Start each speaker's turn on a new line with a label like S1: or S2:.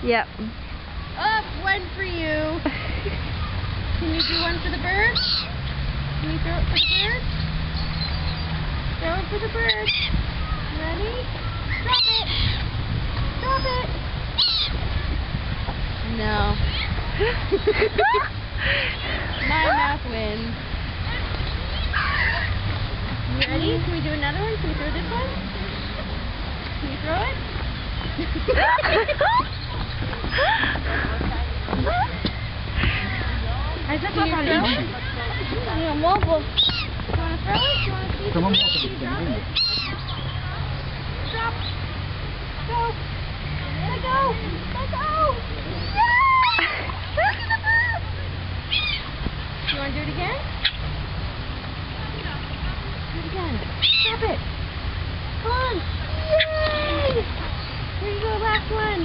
S1: Yep.
S2: Up, one for you. Can you do one for the bird? Can you throw it for the bird? Throw it for the bird. Ready? Drop it. Drop it. No. My math wins. You ready? Can we do another one? Can we throw this one? Can you throw it? I just want to throw it. Yeah, wobble. Do you want to throw it? Do you want to see? Can you drop it? Drop. Go. Let go. Let go. Yeah! Back in the booth. You want to do it again? Do it again. Stop it. Come on. Yay! Here you go, last one.